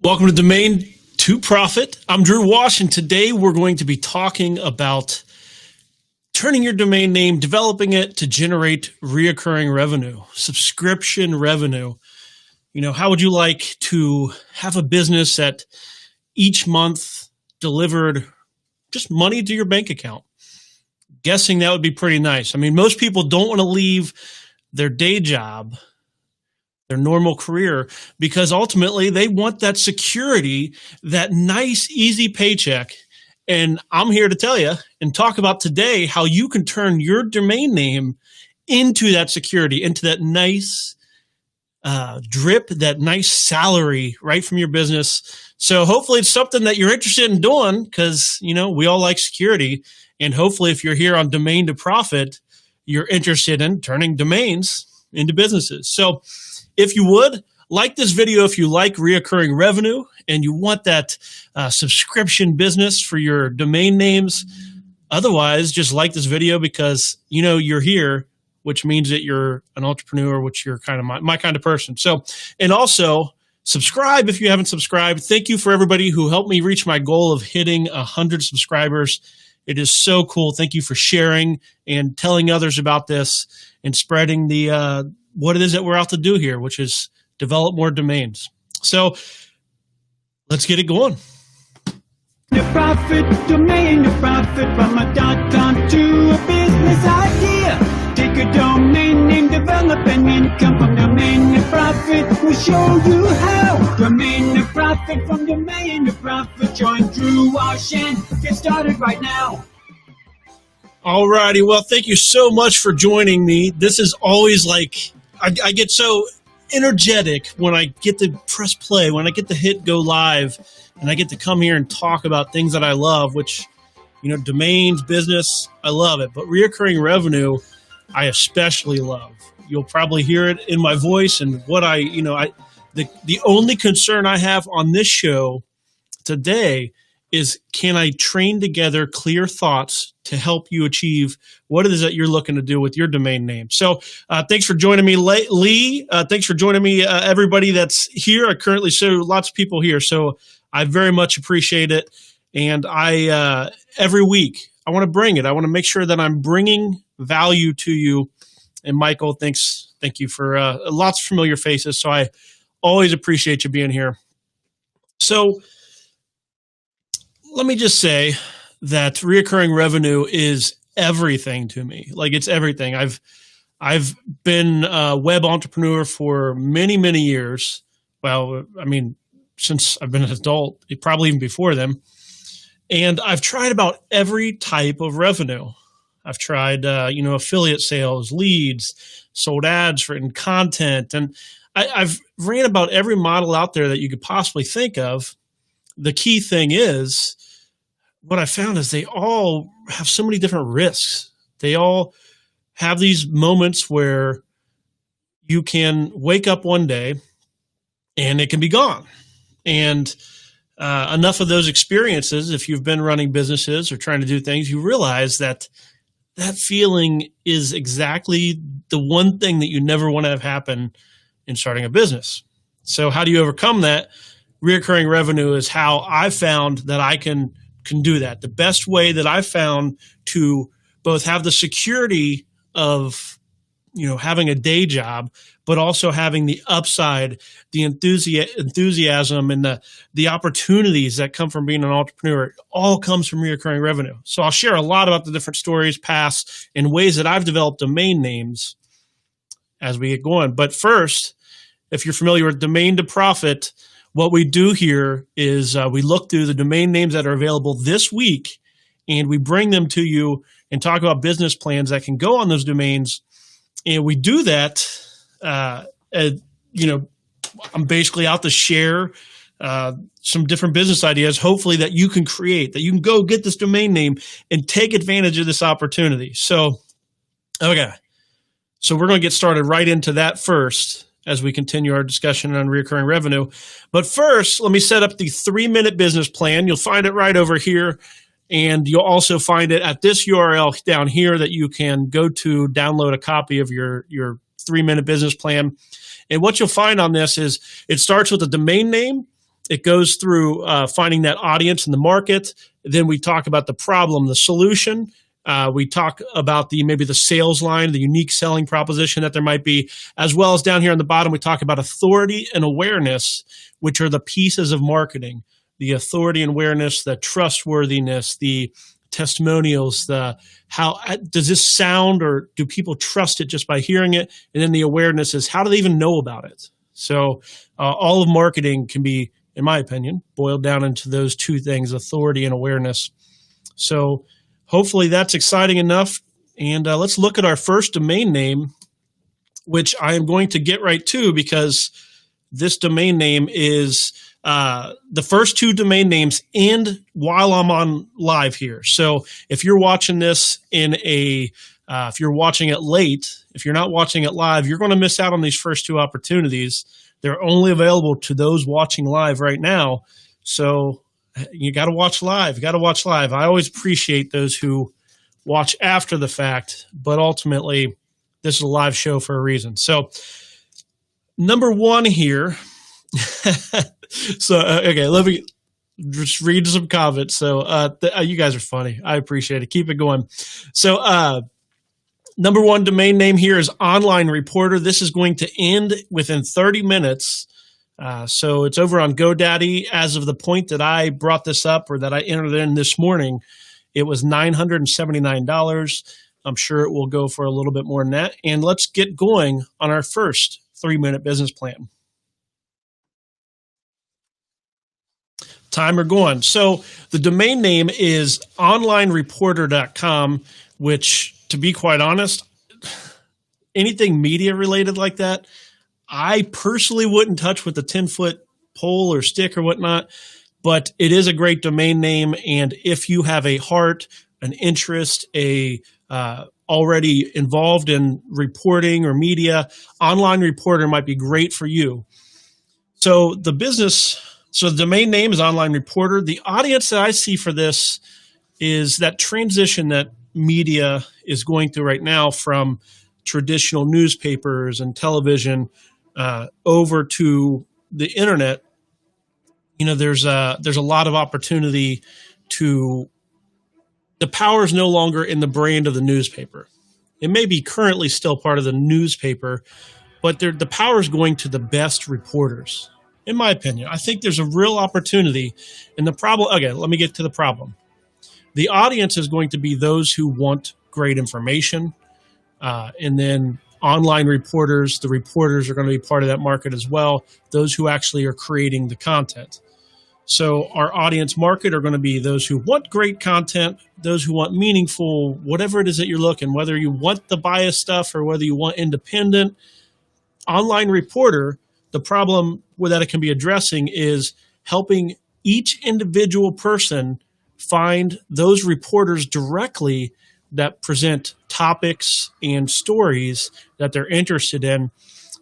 Welcome to Domain to Profit. I'm Drew Wash, and today we're going to be talking about turning your domain name, developing it to generate reoccurring revenue, subscription revenue. You know, how would you like to have a business that each month delivered just money to your bank account? Guessing that would be pretty nice. I mean, most people don't want to leave their day job, their normal career, because ultimately they want that security, that nice, easy paycheck. And I'm here to tell you and talk about today how you can turn your domain name into that security, into that nice drip, that nice salary right from your business. So hopefully it's something that you're interested in doing because, you know, we all like security. And hopefully if you're here on Domain to Profit, you're interested in turning domains into businesses. So if you would, like this video if you like reoccurring revenue and you want that subscription business for your domain names. Otherwise, just like this video because, you know, you're here, which means that you're an entrepreneur, which you're kind of my kind of person. So, and also subscribe if you haven't subscribed. Thank you for everybody who helped me reach my goal of hitting 100 subscribers. It is so cool. Thank you for sharing and telling others about this and spreading the what it is that we're out to do here, which is develop more domains. So let's get it going. The profit domain, the profit from a .com to a business idea. Take a domain name, develop an income from domain to profit. We'll show you how. Domain to profit from domain to profit. Join Drew Wash and get started right now. All righty. Well, thank you so much for joining me. This is always like, I get so energetic when I get to press play, when I get to hit go live, and I get to come here and talk about things that I love, which, you know, domains, business, I love it. But reoccurring revenue, I especially love. You'll probably hear it in my voice and what the only concern I have on this show today is, can I train together clear thoughts to help you achieve what it is that you're looking to do with your domain name? So thanks for joining me, Lee. Thanks for joining me, everybody that's here. I currently see lots of people here, so I very much appreciate it. And I every week, I want to bring it. I want to make sure that I'm bringing value to you. And Michael, thank you for lots of familiar faces. So I always appreciate you being here. So let me just say that reoccurring revenue is everything to me. Like, it's everything. I've been a web entrepreneur for many, many years. Well, I mean, since I've been an adult, probably even before then. And I've tried about every type of revenue. I've tried, affiliate sales, leads, sold ads for written content. And I've ran about every model out there that you could possibly think of. The key thing is, what I found is they all have so many different risks. They all have these moments where you can wake up one day and it can be gone. And enough of those experiences, if you've been running businesses or trying to do things, you realize that that feeling is exactly the one thing that you never want to have happen in starting a business. So how do you overcome that? Reoccurring revenue is how I found that I can do that. The best way that I found to both have the security of, you know, having a day job, but also having the upside, the enthusiasm and the opportunities that come from being an entrepreneur, it all comes from reoccurring revenue. So I'll share a lot about the different stories, past, and ways that I've developed domain names as we get going. But first, if you're familiar with Domain to Profit, what we do here is we look through the domain names that are available this week, and we bring them to you and talk about business plans that can go on those domains. And we do that, I'm basically out to share some different business ideas, hopefully that you can create, that you can go get this domain name and take advantage of this opportunity. So, okay. So we're going to get started right into that first as we continue our discussion on recurring revenue. But first, let me set up the 3-minute business plan. You'll find it right over here. And you'll also find it at this URL down here that you can go to download a copy of your 3-minute business plan. And what you'll find on this is it starts with a domain name, It goes through finding that audience in the market. Then we talk about the problem, the solution. We talk about maybe the sales line, the unique selling proposition that there might be, as well as down here on the bottom, we talk about authority and awareness, which are the pieces of marketing. The authority and awareness, the trustworthiness, the testimonials, the how does this sound, or do people trust it just by hearing it? And then the awareness is, how do they even know about it? So all of marketing can be, in my opinion, boiled down into those two things, authority and awareness. So hopefully that's exciting enough. And let's look at our first domain name, which I am going to get right to, because this domain name is the first two domain names end while I'm on live here. So if you're watching this if you're watching it late, if you're not watching it live, you're going to miss out on these first two opportunities. They're only available to those watching live right now. So you got to watch live. I always appreciate those who watch after the fact, but ultimately this is a live show for a reason. So number one here. So, okay, let me just read some comments. So you guys are funny. I appreciate it. Keep it going. So number one domain name here is Online Reporter. This is going to end within 30 minutes. So it's over on GoDaddy. As of the point that I brought this up, or that I entered in this morning, it was $979. I'm sure it will go for a little bit more than that. And let's get going on our first 3-minute business plan. Timer going. So the domain name is onlinereporter.com, which, to be quite honest, anything media related like that, I personally wouldn't touch with a 10-foot pole or stick or whatnot, but it is a great domain name. And if you have a heart, an interest, already involved in reporting or media, Online Reporter might be great for you. So the domain name is Online Reporter. The audience that I see for this is that transition that media is going through right now from traditional newspapers and television over to the internet. You know, there's a lot of opportunity to. The power is no longer in the brand of the newspaper. It may be currently still part of the newspaper, but the power is going to the best reporters. In my opinion, I think there's a real opportunity. And the problem, okay, let me get to the problem. The audience is going to be those who want great information. And then online reporters, the reporters are going to be part of that market as well, those who actually are creating the content. So our audience market are going to be those who want great content, those who want meaningful, whatever it is that you're looking, whether you want the bias stuff or whether you want independent. Online Reporter, the problem that it can be addressing is helping each individual person find those reporters directly that present topics and stories that they're interested in.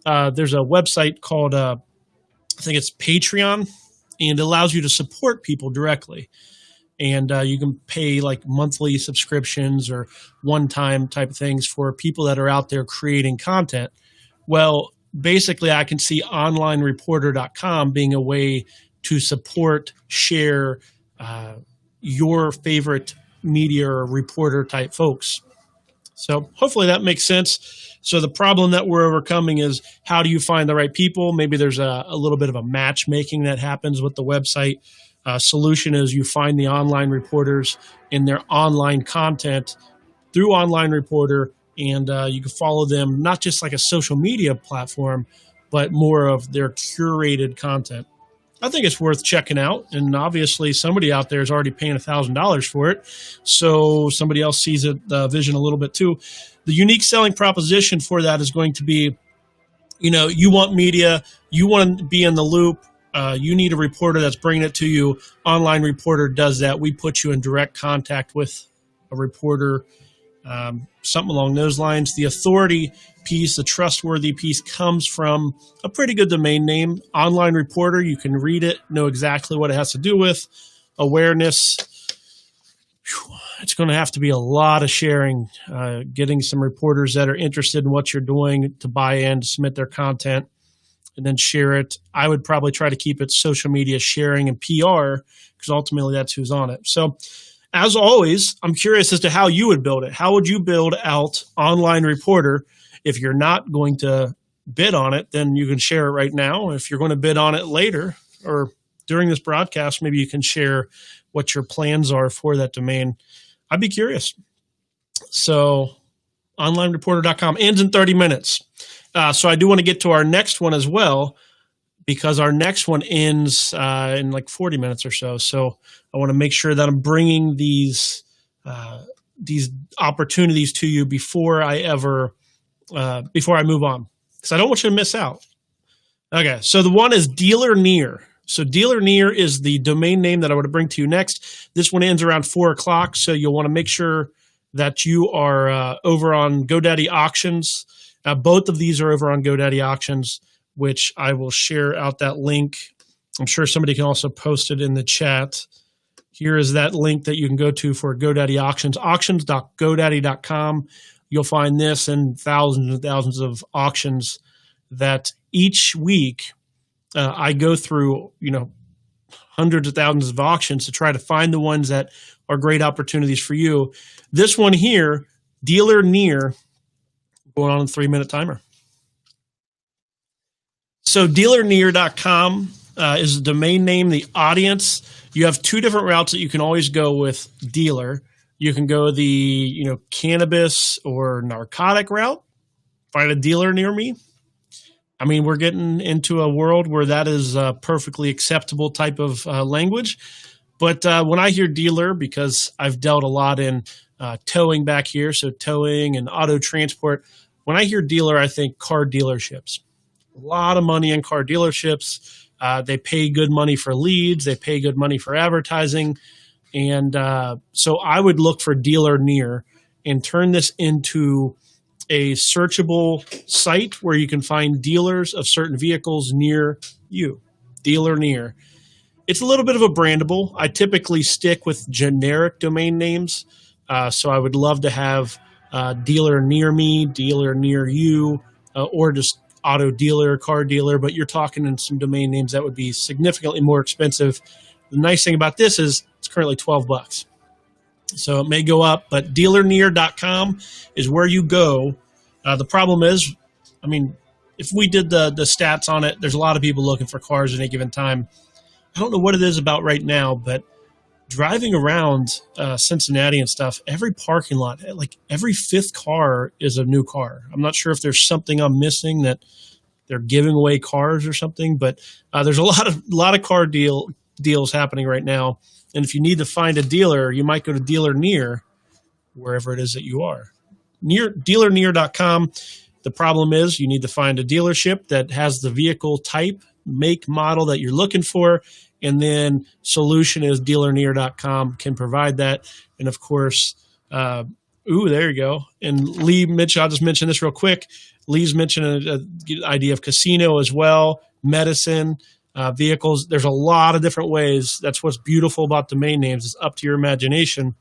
There's a website called, I think it's Patreon, and it allows you to support people directly. And you can pay like monthly subscriptions or one-time type things for people that are out there creating content. Well, basically, I can see onlinereporter.com being a way to support, share your favorite media or reporter type folks. So hopefully that makes sense. So the problem that we're overcoming is, how do you find the right people? Maybe there's a little bit of a matchmaking that happens with the website. Solution is you find the online reporters in their online content through Online Reporter, and you can follow them, not just like a social media platform, but more of their curated content. I think it's worth checking out, and obviously somebody out there is already paying $1,000 for it, so somebody else sees it, the vision a little bit too. The unique selling proposition for that is going to be, you want media, you want to be in the loop, you need a reporter that's bringing it to you. Online Reporter does that. We put you in direct contact with a reporter, something along those lines. The authority piece, the trustworthy piece, comes from a pretty good domain name, Online Reporter. You can read it, know exactly what it has to do with. Awareness, it's going to have to be a lot of sharing, getting some reporters that are interested in what you're doing to buy in, to submit their content. and then share it. I would probably try to keep it social media sharing and PR because ultimately that's who's on it. So as always, I'm curious as to how you would build it. How would you build out Online Reporter? If you're not going to bid on it, then you can share it right now. If you're going to bid on it later or during this broadcast, maybe you can share what your plans are for that domain. I'd be curious. So onlinereporter.com ends in 30 minutes. So I do want to get to our next one as well, because our next one ends in like 40 minutes or so. So I want to make sure that I'm bringing these opportunities to you before I move on, because I don't want you to miss out. Okay, so the one is Dealer Near. So Dealer Near is the domain name that I want to bring to you next. This one ends around 4 o'clock, so you'll want to make sure that you are over on GoDaddy Auctions. Both of these are over on GoDaddy Auctions, which I will share out that link. I'm sure somebody can also post it in the chat. Here is that link that you can go to for GoDaddy Auctions, auctions.godaddy.com. You'll find this and thousands of auctions that each week I go through, hundreds of thousands of auctions to try to find the ones that are great opportunities for you. This one here, Dealer Near, going on a 3-minute timer. So dealernear.com is the domain name, the audience. You have 2 different routes that you can always go with dealer. You can go the cannabis or narcotic route, find a dealer near me. I mean, we're getting into a world where that is a perfectly acceptable type of language. But when I hear dealer, because I've dealt a lot in towing back here, so towing and auto transport, when I hear dealer, I think car dealerships. A lot of money in car dealerships. They pay good money for leads. They pay good money for advertising. And so I would look for Dealer Near and turn this into a searchable site where you can find dealers of certain vehicles near you. Dealer Near. It's a little bit of a brandable. I typically stick with generic domain names. So I would love to have dealer near me, dealer near you, or just auto dealer, car dealer, but you're talking in some domain names that would be significantly more expensive. The nice thing about this is it's currently $12. So it may go up, but dealernear.com is where you go. The problem is, I mean, if we did the stats on it, there's a lot of people looking for cars at any given time. I don't know what it is about right now, but driving around Cincinnati and stuff, every parking lot, like every 5th car is a new car. I'm not sure if there's something I'm missing, that they're giving away cars or something, but there's a lot of car deals happening right now. And if you need to find a dealer, you might go to Dealer Near, wherever it is that you are. Dealernear.com. The problem is you need to find a dealership that has the vehicle type, make, model that you're looking for. And then solution is dealernear.com can provide that. And of course, there you go. And Lee Mitchell, I'll just mention this real quick. Lee's mentioned an idea of casino as well, medicine, vehicles. There's a lot of different ways. That's what's beautiful about domain names. It's up to your imagination.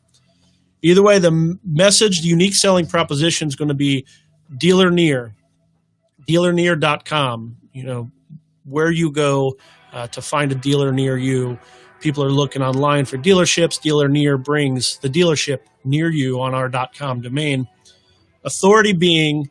Either way, the message, the unique selling proposition is going to be Dealer Near, dealernear.com, where you go to find a dealer near you. People are looking online for dealerships. Dealer Near brings the dealership near you on our .com domain. Authority being,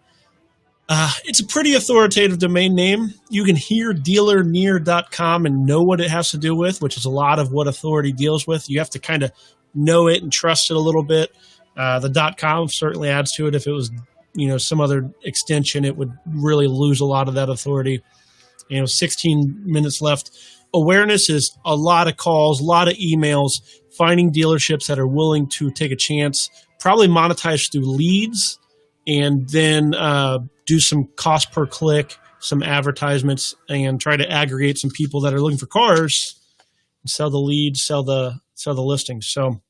it's a pretty authoritative domain name. You can hear dealernear.com and know what it has to do with, which is a lot of what authority deals with. You have to kind of know it and trust it a little bit. The .com certainly adds to it. If it was, some other extension, it would really lose a lot of that authority. 16 minutes left. Awareness is a lot of calls, a lot of emails, finding dealerships that are willing to take a chance, probably monetize through leads, and then do some cost per click, some advertisements, and try to aggregate some people that are looking for cars and sell the leads, sell the listings. So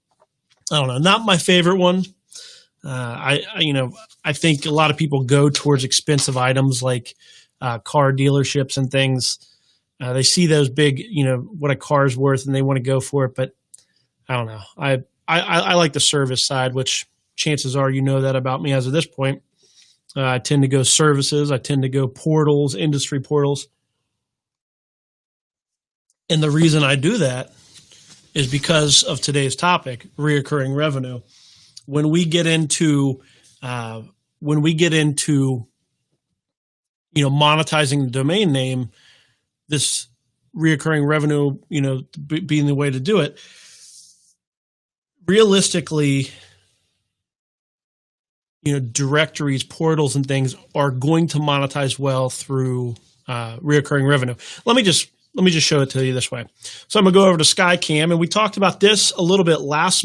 I don't know, not my favorite one. I think a lot of people go towards expensive items like car dealerships and things. They see those big, what a car's worth, and they want to go for it. But I don't know. I like the service side, which chances are that about me as of this point. I tend to go services. I tend to go portals, industry portals. And the reason I do that is because of today's topic, reoccurring revenue. When we get into monetizing the domain name, this reoccurring revenue, being the way to do it, realistically, directories, portals, and things are going to monetize well through reoccurring revenue. Let me just show it to you this way. So I'm gonna go over to SkyCam, and we talked about this a little bit last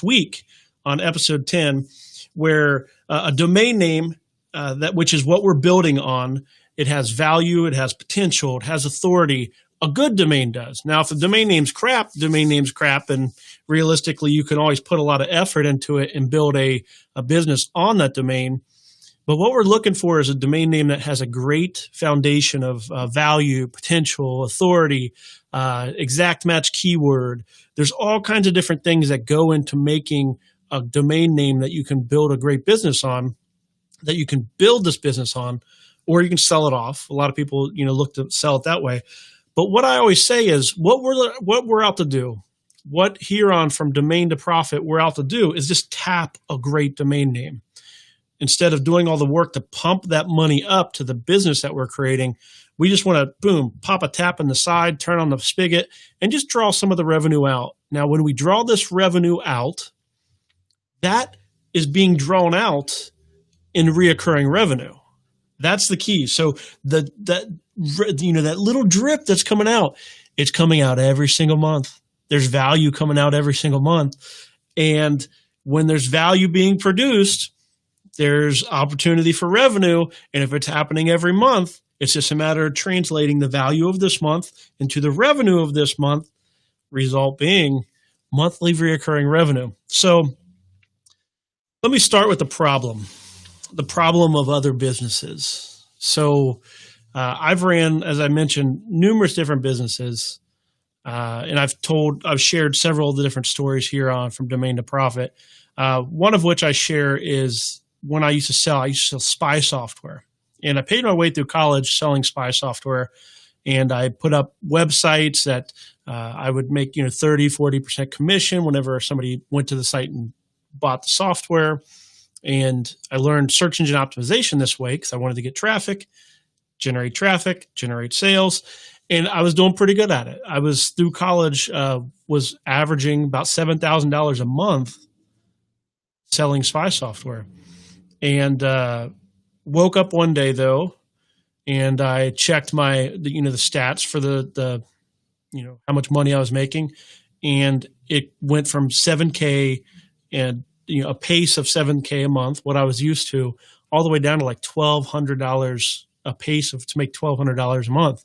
week on episode 10, where a domain name which is what we're building on, it has value, it has potential, it has authority. A good domain does. Now, if the domain name's crap, and realistically, you can always put a lot of effort into it and build a business on that domain. But what we're looking for is a domain name that has a great foundation of value, potential, authority, exact match keyword. There's all kinds of different things that go into making a domain name that you can build a great business on, that you can build this business on, or you can sell it off. A lot of people, look to sell it that way. But what I always say is what we're out to do, what here on From Domain to Profit we're out to do is just tap a great domain name. Instead of doing all the work to pump that money up to the business that we're creating, we just want to, boom, pop a tap in the side, turn on the spigot, and just draw some of the revenue out. Now, when we draw this revenue out, that is being drawn out in reoccurring revenue. That's the key. So that little drip that's coming out, it's coming out every single month. There's value coming out every single month. And when there's value being produced, there's opportunity for revenue. And if it's happening every month, it's just a matter of translating the value of this month into the revenue of this month, result being monthly reoccurring revenue. So let me start with the problem of other businesses. So I've ran, as I mentioned, numerous different businesses, and I've shared several of the different stories here on From Domain to Profit. One of which I share is when I used to sell spy software, and I paid my way through college selling spy software, and I put up websites that I would make 30-40% commission whenever somebody went to the site and bought the software. And I learned search engine optimization this way because I wanted to get traffic, generate sales, and I was doing pretty good at it. I was through college, was averaging about $7,000 a month selling spy software. And woke up one day though, and I checked the stats for the how much money I was making, and it went from $7K and a pace of $7K a month, what I was used to, all the way down to like $1,200 a pace to make $1,200 a month.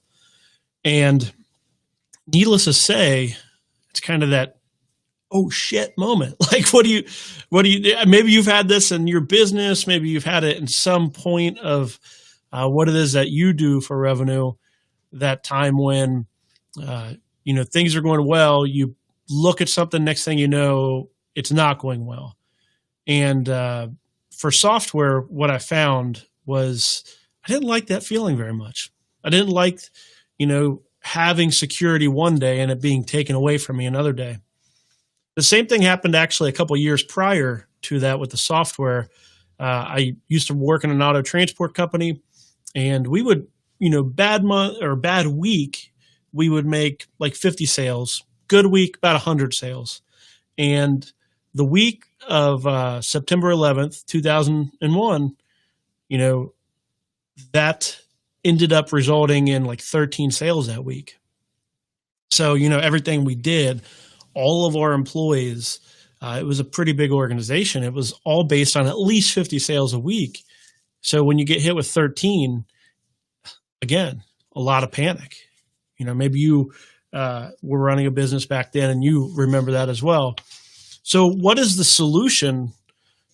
And needless to say, it's kind of that, oh shit moment. Like, what do you, maybe you've had this in your business. Maybe you've had it in some point of what it is that you do for revenue, that time when, things are going well, you look at something, next thing you know, it's not going well. And for software, what I found was I didn't like that feeling very much. I didn't like, having security one day and it being taken away from me another day. The same thing happened actually a couple of years prior to that with the software. I used to work in an auto transport company, and we would, bad month or bad week, we would make like 50 sales. Good week, about 100 sales. And the week of September 11th, 2001, that ended up resulting in like 13 sales that week. So, everything we did, all of our employees, it was a pretty big organization. It was all based on at least 50 sales a week. So when you get hit with 13, again, a lot of panic. Maybe you were running a business back then and you remember that as well. So what is the solution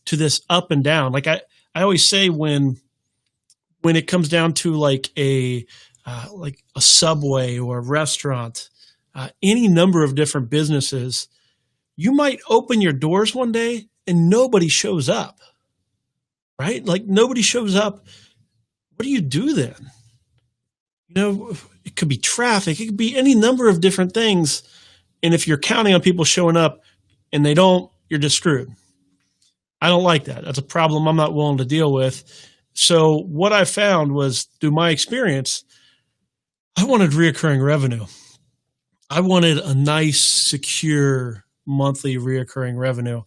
to this up and down? Like I always say, when it comes down to like a Subway or a restaurant, any number of different businesses, you might open your doors one day and nobody shows up, right? Like nobody shows up. What do you do then? It could be traffic. It could be any number of different things. And if you're counting on people showing up and they don't, you're just screwed. I don't like that. That's a problem I'm not willing to deal with. So what I found was, through my experience, I wanted reoccurring revenue. I wanted a nice, secure monthly reoccurring revenue.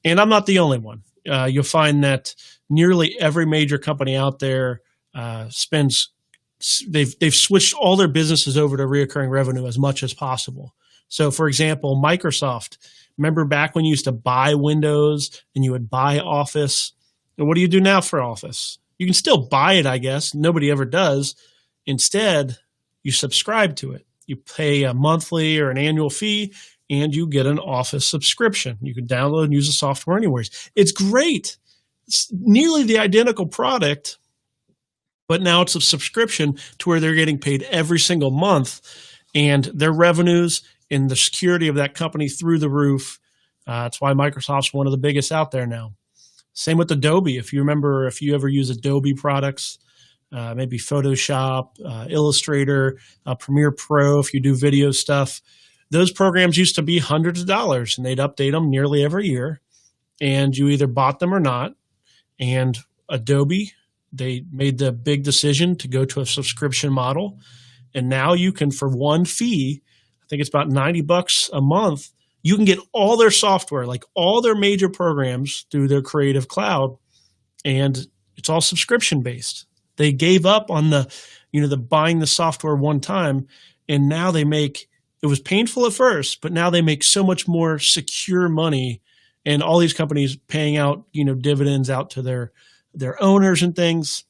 And I'm not the only one. You'll find that nearly every major company out there they've switched all their businesses over to reoccurring revenue as much as possible. So, for example, Microsoft, remember back when you used to buy Windows and you would buy Office? And what do you do now for Office? You can still buy it, I guess. Nobody ever does. Instead, you subscribe to it. You pay a monthly or an annual fee, and you get an Office subscription. You can download and use the software anywhere. It's great. It's nearly the identical product, but now it's a subscription to where they're getting paid every single month, and their revenues and the security of that company through the roof. That's why Microsoft's one of the biggest out there now. Same with Adobe. If you ever use Adobe products, maybe Photoshop, Illustrator, Premiere Pro, if you do video stuff, those programs used to be hundreds of dollars, and they'd update them nearly every year, and you either bought them or not. And Adobe, they made the big decision to go to a subscription model, and now you can, for one fee, I think it's about $90 a month, you can get all their software, like all their major programs, through their Creative Cloud, and it's all subscription based. They gave up on the buying the software one time, and now it was painful at first, but now they make so much more secure money, and all these companies paying out, dividends out to their owners and things.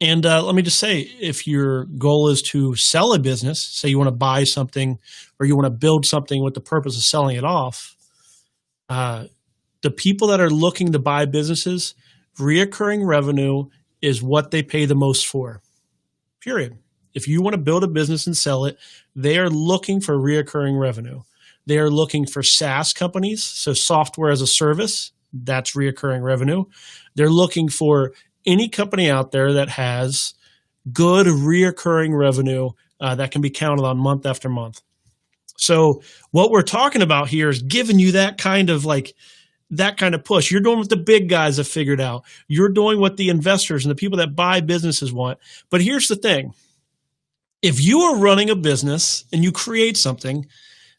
And let me just say, if your goal is to sell a business, say you want to buy something or you want to build something with the purpose of selling it off, the people that are looking to buy businesses, reoccurring revenue is what they pay the most for, period. If you want to build a business and sell it, they are looking for reoccurring revenue. They are looking for SaaS companies, so software as a service, that's reoccurring revenue. They're looking for any company out there that has good reoccurring revenue that can be counted on month after month. So what we're talking about here is giving you that kind of push. You're doing what the big guys have figured out. You're doing what the investors and the people that buy businesses want. But here's the thing. If you are running a business and you create something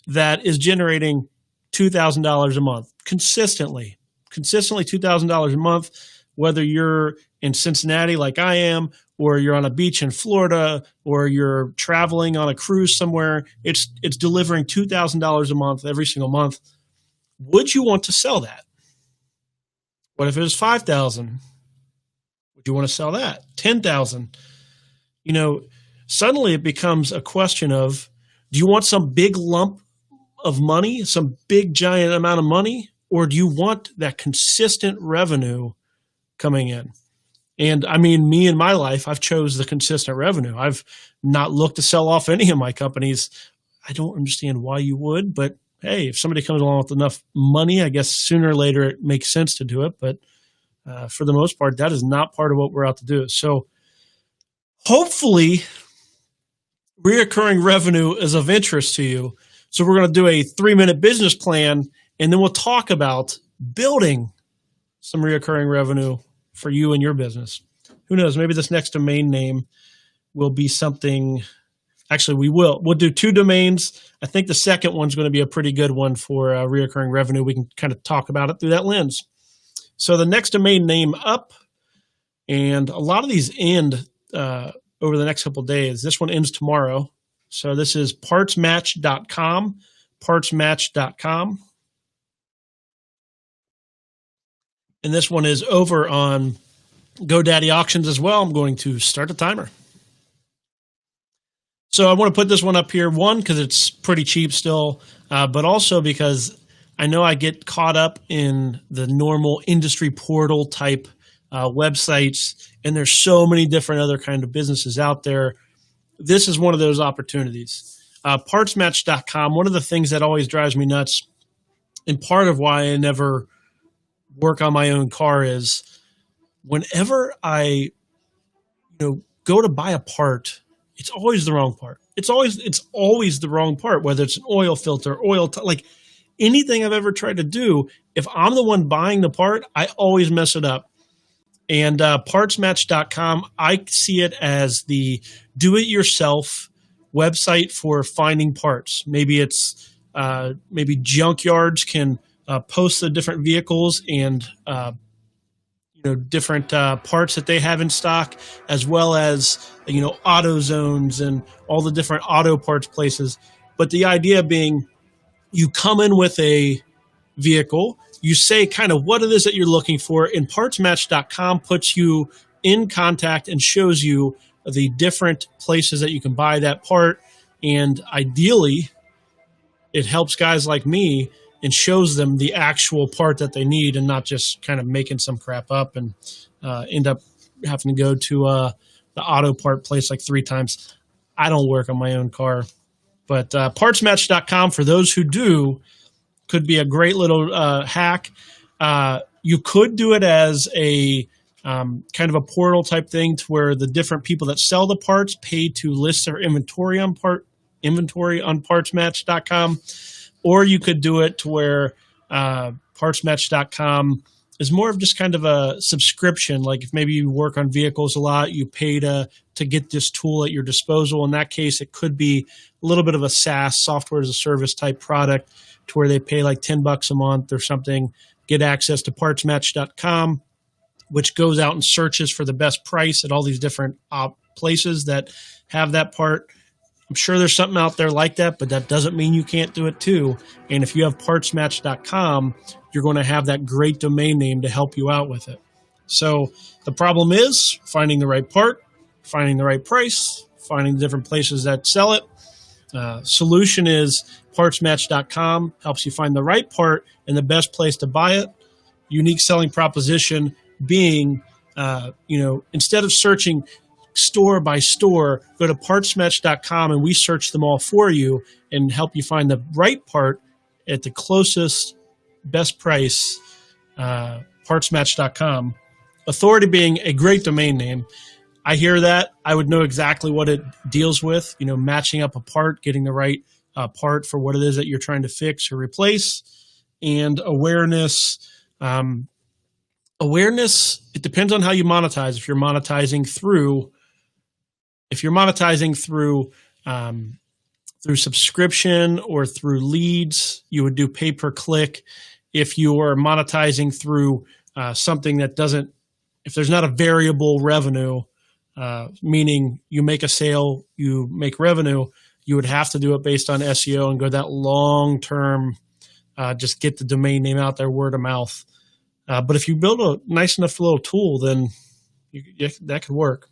that is generating $2,000 a month consistently $2,000 a month, whether you're in Cincinnati like I am, or you're on a beach in Florida, or you're traveling on a cruise somewhere, it's delivering $2,000 a month every single month. Would you want to sell that? What if it was $5,000? Would you want to sell that? $10,000? Suddenly it becomes a question of, do you want some big lump of money, some big giant amount of money, or do you want that consistent revenue coming in? And I mean, me in my life, I've chose the consistent revenue. I've not looked to sell off any of my companies. I don't understand why you would, but hey, if somebody comes along with enough money, I guess sooner or later it makes sense to do it. But for the most part, that is not part of what we're out to do. So hopefully reoccurring revenue is of interest to you. So we're going to do a 3-minute business plan, and then we'll talk about building some reoccurring revenue for you and your business. Who knows? Maybe this next domain name will be something. Actually, we'll do 2 domains. I think the second one's going to be a pretty good one for reoccurring revenue. We can kind of talk about it through that lens. So the next domain name up, and a lot of these end over the next couple of days. This one ends tomorrow. So this is partsmatch.com, partsmatch.com. And this one is over on GoDaddy Auctions as well. I'm going to start a timer. So I want to put this one up here, one, because it's pretty cheap still, but also because I know I get caught up in the normal industry portal type websites, and there's so many different other kind of businesses out there. This is one of those opportunities. Partsmatch.com, one of the things that always drives me nuts, and part of why I never work on my own car, is whenever I go to buy a part, it's always the wrong part. It's always the wrong part, whether it's an oil filter, like anything I've ever tried to do. If I'm the one buying the part, I always mess it up. And partsmatch.com, I see it as the do-it-yourself website for finding parts. Maybe it's maybe junkyards can post the different vehicles and different parts that they have in stock, as well as auto zones and all the different auto parts places. But the idea being, you come in with a vehicle, you say kind of what it is that you're looking for, and partsmatch.com puts you in contact and shows you the different places that you can buy that part. And ideally, it helps guys like me and shows them the actual part that they need, and not just kind of making some crap up and end up having to go to the auto part place like 3 times. I don't work on my own car. But partsmatch.com, for those who do, could be a great little hack. You could do it as a kind of a portal type thing, to where the different people that sell the parts pay to list their inventory on partsmatch.com. Or you could do it to where partsmatch.com is more of just kind of a subscription. Like if maybe you work on vehicles a lot, you pay to get this tool at your disposal. In that case, it could be a little bit of a SaaS, software as a service type product, to where they pay like $10 a month or something, get access to partsmatch.com, which goes out and searches for the best price at all these different places that have that part. I'm sure there's something out there like that, but that doesn't mean you can't do it too. And if you have partsmatch.com, you're going to have that great domain name to help you out with it. So the problem is finding the right part, finding the right price, finding the different places that sell it. Solution is partsmatch.com helps you find the right part and the best place to buy it. Unique selling proposition being, instead of searching store by store, go to partsmatch.com and we search them all for you and help you find the right part at the closest, best price. Partsmatch.com. Authority being a great domain name. I hear that. I would know exactly what it deals with, matching up a part, getting the right part for what it is that you're trying to fix or replace. And awareness. It depends on how you monetize. If you're monetizing through subscription or through leads, you would do pay per click. If you are monetizing through something that doesn't, if there's not a variable revenue, meaning you make a sale, you make revenue, you would have to do it based on SEO and go that long term, just get the domain name out there, word of mouth. But if you build a nice enough little tool, then that could work.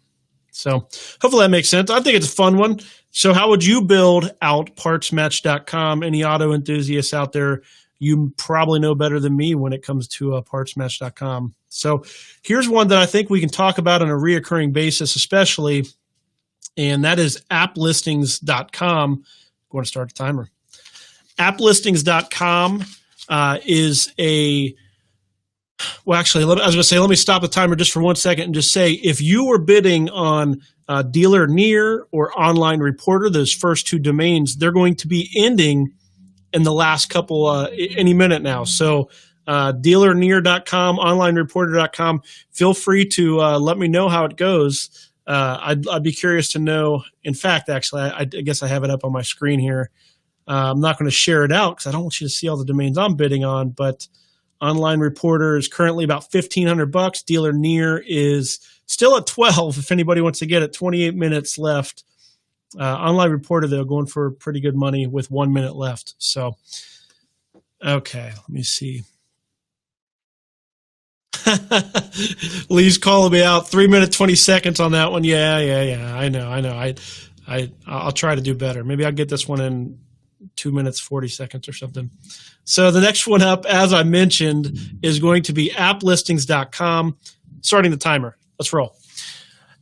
So hopefully that makes sense. I think it's a fun one. So how would you build out partsmatch.com? Any auto enthusiasts out there, you probably know better than me when it comes to partsmatch.com. So here's one that I think we can talk about on a reoccurring basis, especially, and that is applistings.com. I'm going to start the timer. Applistings.com is a... Well, actually, I was going to say, let me stop the timer just for 1 second and just say, if you were bidding on Dealer Near or Online Reporter, those first 2 domains, they're going to be ending in the last couple, any minute now. So dealernear.com, onlinereporter.com, feel free to let me know how it goes. I'd be curious to know. In fact, actually, I guess I have it up on my screen here. I'm not going to share it out because I don't want you to see all the domains I'm bidding on, but Online Reporter is currently about $1,500. Dealer Near is still at 12. If anybody wants to get it, 28 minutes left. Online Reporter, though, going for pretty good money with 1 minute left. So, okay, let me see. Lee's calling me out. 3 minutes, 20 seconds on that one. Yeah. I know. I'll try to do better. Maybe I'll get this one in 2 minutes, 40 seconds or something. So the next one up, as I mentioned, is going to be applistings.com. Starting the timer. Let's roll.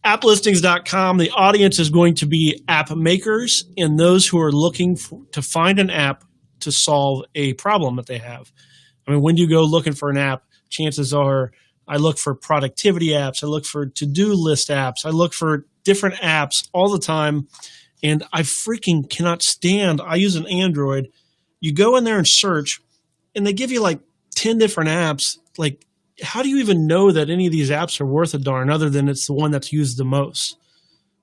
Applistings.com, the audience is going to be app makers and those who are looking to find an app to solve a problem that they have. I mean, when you go looking for an app, chances are I look for productivity apps. I look for to-do list apps. I look for different apps all the time. And I freaking cannot stand, I use an Android. You go in there and search, and they give you like 10 different apps. Like, how do you even know that any of these apps are worth a darn other than it's the one that's used the most?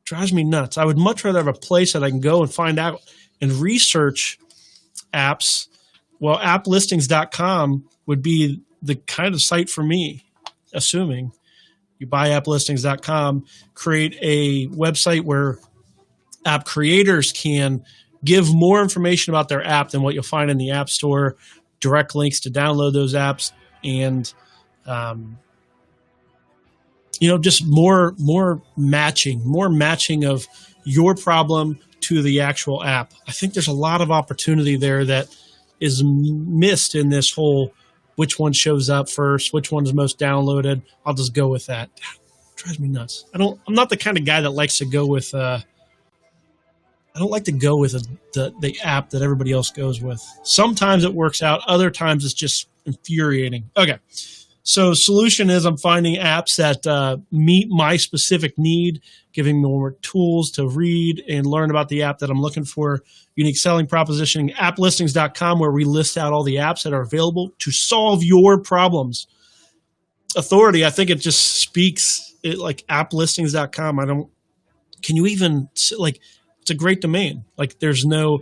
Drives me nuts. I would much rather have a place that I can go and find out and research apps. Well, applistings.com would be the kind of site for me, assuming you buy applistings.com, create a website where app creators can give more information about their app than what you'll find in the App Store, direct links to download those apps, and just more matching of your problem to the actual app. I think there's a lot of opportunity there that is missed in this whole which one shows up first, which one's most downloaded. I'll just go with that. It drives me nuts. I'm not the kind of guy that likes to go with I don't like to go with the app that everybody else goes with. Sometimes it works out. Other times it's just infuriating. Okay. So solution is I'm finding apps that meet my specific need, giving me more tools to read and learn about the app that I'm looking for. Unique selling proposition, applistings.com, where we list out all the apps that are available to solve your problems. Authority, I think it just speaks like applistings.com. Can you even, like, it's a great domain. Like there's no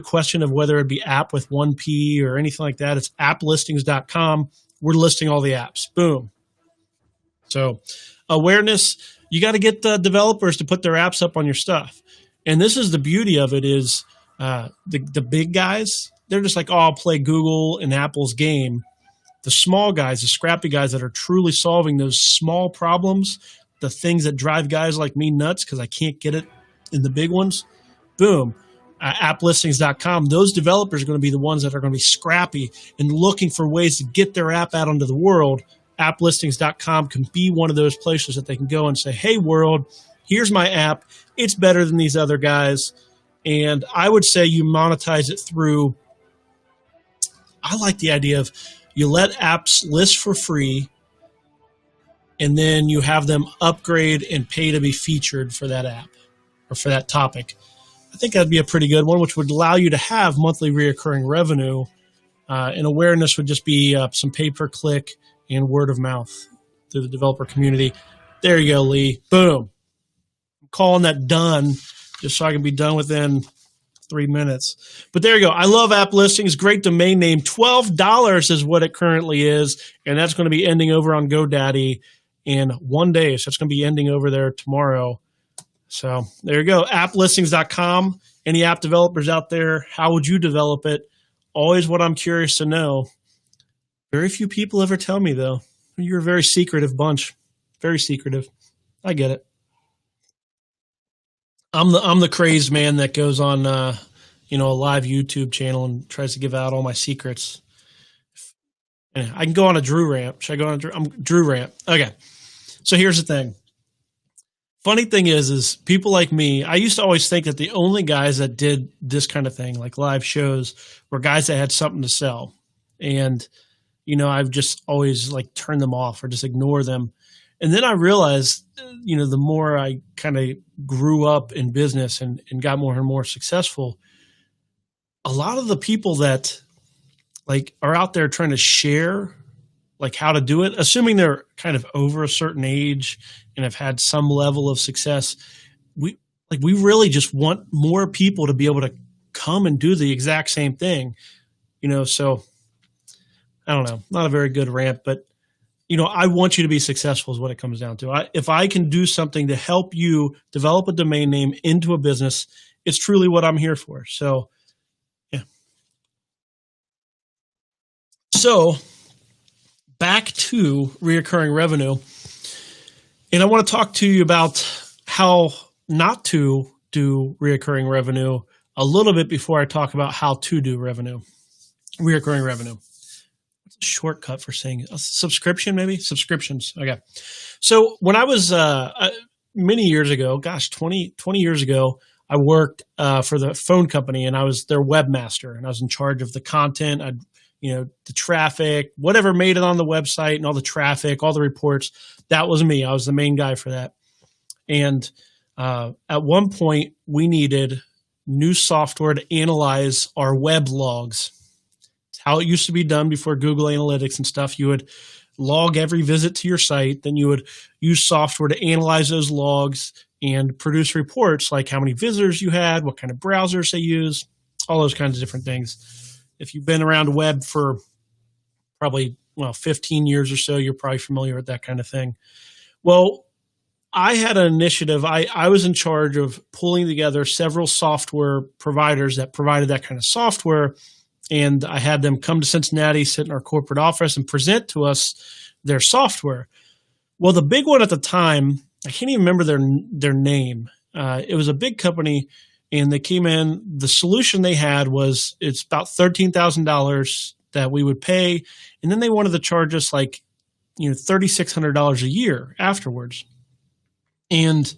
question of whether it be app with 1P or anything like that. It's applistings.com. We're listing all the apps. Boom. So awareness, you got to get the developers to put their apps up on your stuff. And this is the beauty of it is the big guys, they're just like, oh, I'll play Google and Apple's game. The small guys, the scrappy guys that are truly solving those small problems, the things that drive guys like me nuts because I can't get it in the big ones, boom. Applistings.com, those developers are going to be the ones that are going to be scrappy and looking for ways to get their app out into the world. Applistings.com can be one of those places that they can go and say, hey, world, here's my app. It's better than these other guys. And I would say you monetize it through, I like the idea of you let apps list for free, and then you have them upgrade and pay to be featured for that app or for that topic. I think that'd be a pretty good one, which would allow you to have monthly reoccurring revenue. And awareness would just be some pay-per-click and word of mouth through the developer community. There you go, Lee. Boom. I'm calling that done just so I can be done within 3 minutes. But there you go. I love App Listings. Great domain name. $12 is what it currently is, and that's going to be ending over on GoDaddy in 1 day. So it's going to be ending over there tomorrow. So there you go, applistings.com. Any app developers out there, how would you develop it? Always what I'm curious to know. Very few people ever tell me, though. You're a very secretive bunch. Very secretive. I get it. I'm the crazed man that goes on a live YouTube channel and tries to give out all my secrets. I can go on a Drew rant. Should I go on a Drew rant? Okay. So here's the thing. Funny thing is people like me, I used to always think that the only guys that did this kind of thing, like live shows, were guys that had something to sell. And, I've just always like turned them off or just ignore them. And then I realized, the more I kind of grew up in business and got more and more successful, a lot of the people that like are out there trying to share like how to do it, assuming they're kind of over a certain age and have had some level of success, we really just want more people to be able to come and do the exact same thing, so I don't know, not a very good rant, but I want you to be successful is what it comes down to. If I can do something to help you develop a domain name into a business, it's truly what I'm here for. So, yeah. So back to reoccurring revenue. And I want to talk to you about how not to do reoccurring revenue a little bit before I talk about how to do reoccurring revenue. What's a shortcut for saying a subscription, maybe? Subscriptions. Okay. So when I was many years ago, 20 years ago, I worked for the phone company and I was their webmaster and I was in charge of the content. I'd the traffic, whatever made it on the website and all the traffic, all the reports. That was me. I was the main guy for that. And at one point, we needed new software to analyze our web logs. It's how it used to be done before Google Analytics and stuff. You would log every visit to your site. Then you would use software to analyze those logs and produce reports like how many visitors you had, what kind of browsers they use, all those kinds of different things. If you've been around web for probably 15 years or so, you're probably familiar with that kind of thing. Well, I had an initiative. I was in charge of pulling together several software providers that provided that kind of software, and I had them come to Cincinnati, sit in our corporate office, and present to us their software. Well, the big one at the time, I can't even remember their name. It was a big company, and they came in. The solution they had was it's about $13,000 that we would pay, and then they wanted to charge us like $3,600 a year afterwards. And,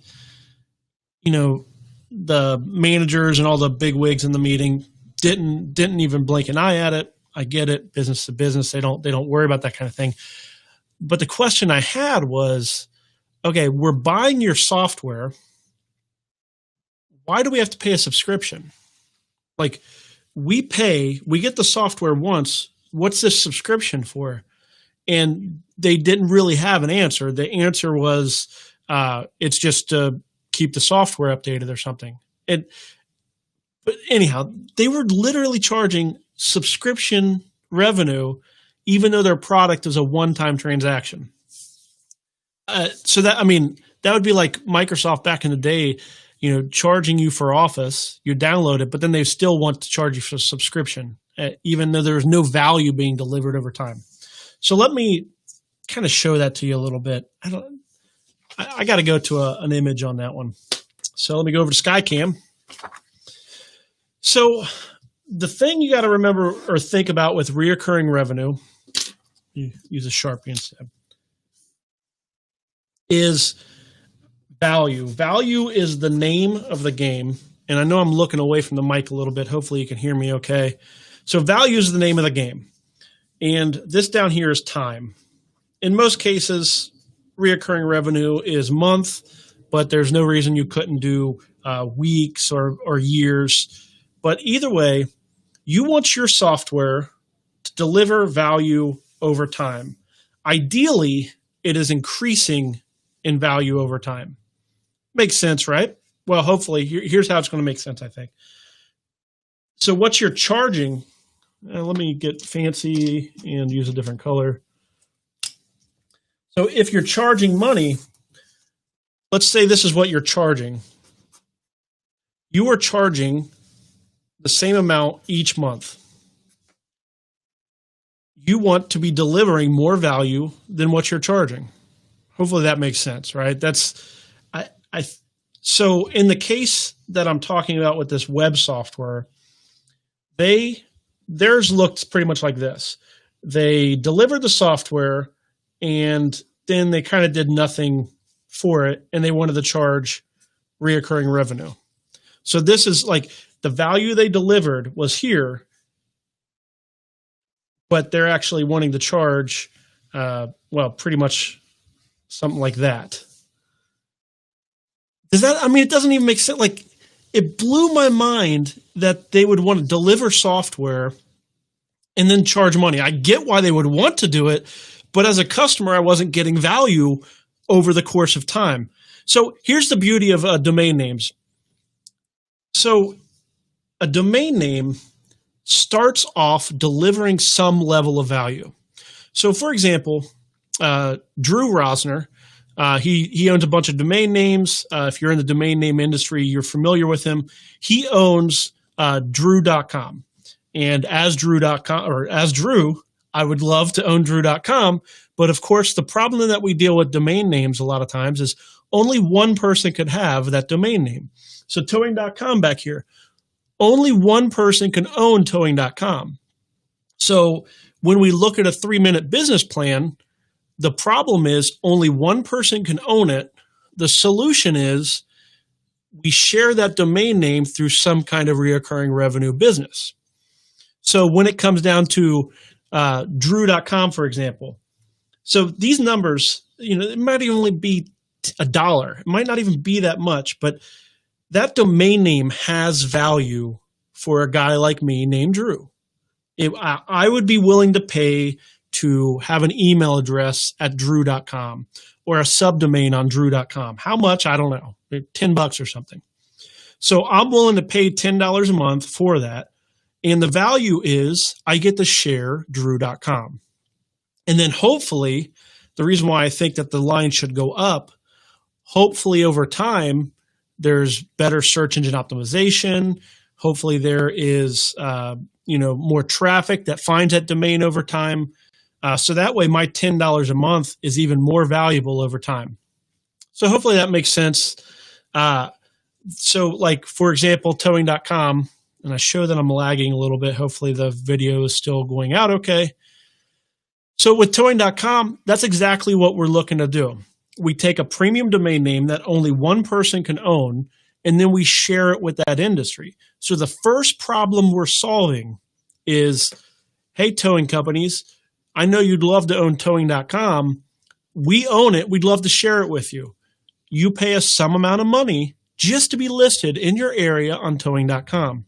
the managers and all the big wigs in the meeting didn't even blink an eye at it. I get it, business to business. They don't worry about that kind of thing. But the question I had was, okay, we're buying your software. Why do we have to pay a subscription? Like we get the software once. What's this subscription for? And they didn't really have an answer. The answer was, it's just to keep the software updated or something. But anyhow, they were literally charging subscription revenue, even though their product is a one-time transaction. So that would be like Microsoft back in the day, charging you for Office. You download it, but then they still want to charge you for subscription, even though there's no value being delivered over time. So let me kind of show that to you a little bit. I got to go to an image on that one. So let me go over to SkyCam. So the thing you got to remember or think about with reoccurring revenue, use a Sharpie instead, is value. Value is the name of the game. And I know I'm looking away from the mic a little bit. Hopefully you can hear me okay. So value is the name of the game. And this down here is time. In most cases, reoccurring revenue is month, but there's no reason you couldn't do weeks or years. But either way, you want your software to deliver value over time. Ideally, it is increasing in value over time. Makes sense, right? Well, hopefully, here's how it's going to make sense, I think. So what you're charging, let me get fancy and use a different color. So if you're charging money, let's say this is what you're charging. You are charging the same amount each month. You want to be delivering more value than what you're charging. Hopefully that makes sense, right? So in the case that I'm talking about with this web software, theirs looked pretty much like this. They delivered the software and then they kind of did nothing for it, and they wanted to charge reoccurring revenue. So this is like the value they delivered was here, but they're actually wanting to charge, pretty much something like that. It doesn't even make sense. Like, it blew my mind that they would want to deliver software and then charge money. I get why they would want to do it, but as a customer, I wasn't getting value over the course of time. So here's the beauty of domain names. So a domain name starts off delivering some level of value. So for example, Drew Rosner, he owns a bunch of domain names. If you're in the domain name industry, you're familiar with him. He owns Drew.com. And as Drew, I would love to own Drew.com. But of course, the problem that we deal with domain names a lot of times is only one person could have that domain name. So towing.com back here, only one person can own towing.com. So when we look at a 3-minute business plan, the problem is only one person can own it. The solution is we share that domain name through some kind of recurring revenue business. So when it comes down to Drew.com, for example. So these numbers, it might even only be $1. It might not even be that much, but that domain name has value for a guy like me named Drew. I would be willing to pay to have an email address at Drew.com or a subdomain on Drew.com. How much? I don't know. $10 or something. So I'm willing to pay $10 a month for that. And the value is I get to share Drew.com. And then hopefully, the reason why I think that the line should go up, hopefully over time, there's better search engine optimization. Hopefully there is more traffic that finds that domain over time. So that way my $10 a month is even more valuable over time. So hopefully that makes sense. So like, for example, towing.com, and I show that I'm lagging a little bit. Hopefully the video is still going out okay. So with towing.com, that's exactly what we're looking to do. We take a premium domain name that only one person can own, and then we share it with that industry. So the first problem we're solving is, hey, towing companies, I know you'd love to own towing.com. We own it. We'd love to share it with you. You pay us some amount of money just to be listed in your area on towing.com.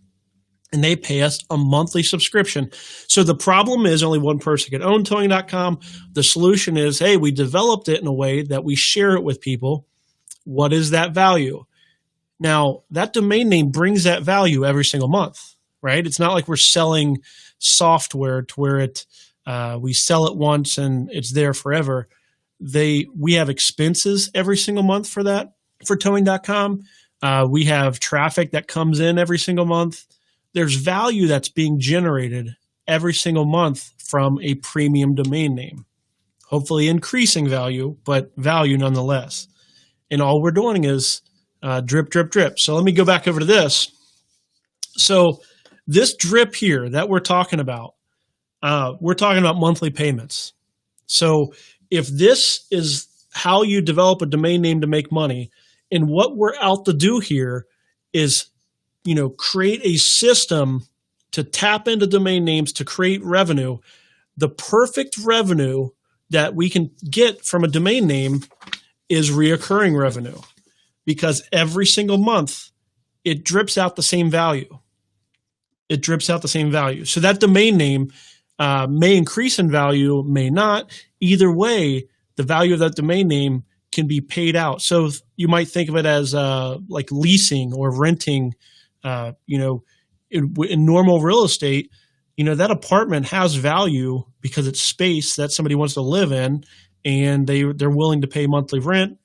And they pay us a monthly subscription. So the problem is only one person can own towing.com. The solution is, hey, we developed it in a way that we share it with people. What is that value? Now, that domain name brings that value every single month, right? It's not like we're selling software to where we sell it once and it's there forever. We have expenses every single month for that, for towing.com. We have traffic that comes in every single month. There's value that's being generated every single month from a premium domain name, hopefully increasing value, but value nonetheless. And all we're doing is drip, drip, drip. So let me go back over to this. So this drip here that we're talking about monthly payments. So if this is how you develop a domain name to make money, and what we're out to do here is create a system to tap into domain names to create revenue. The perfect revenue that we can get from a domain name is reoccurring revenue, because every single month it drips out the same value. It drips out the same value. So that domain name may increase in value, may not. Either way, the value of that domain name can be paid out. So you might think of it as like leasing or renting. In normal real estate, that apartment has value because it's space that somebody wants to live in, and they're willing to pay monthly rent.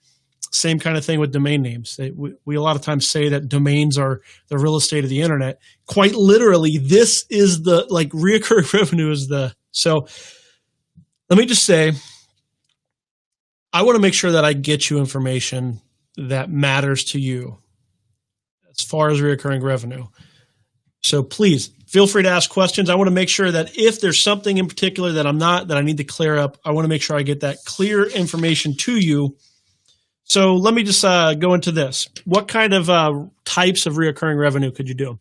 Same kind of thing with domain names. We a lot of times say that domains are the real estate of the internet. Quite literally, this is the reoccurring revenue is so let me just say, I want to make sure that I get you information that matters to you as far as reoccurring revenue. So please feel free to ask questions. I want to make sure that if there's something in particular that I need to clear up, I want to make sure I get that clear information to you. So let me just go into this. What kind of types of reoccurring revenue could you do?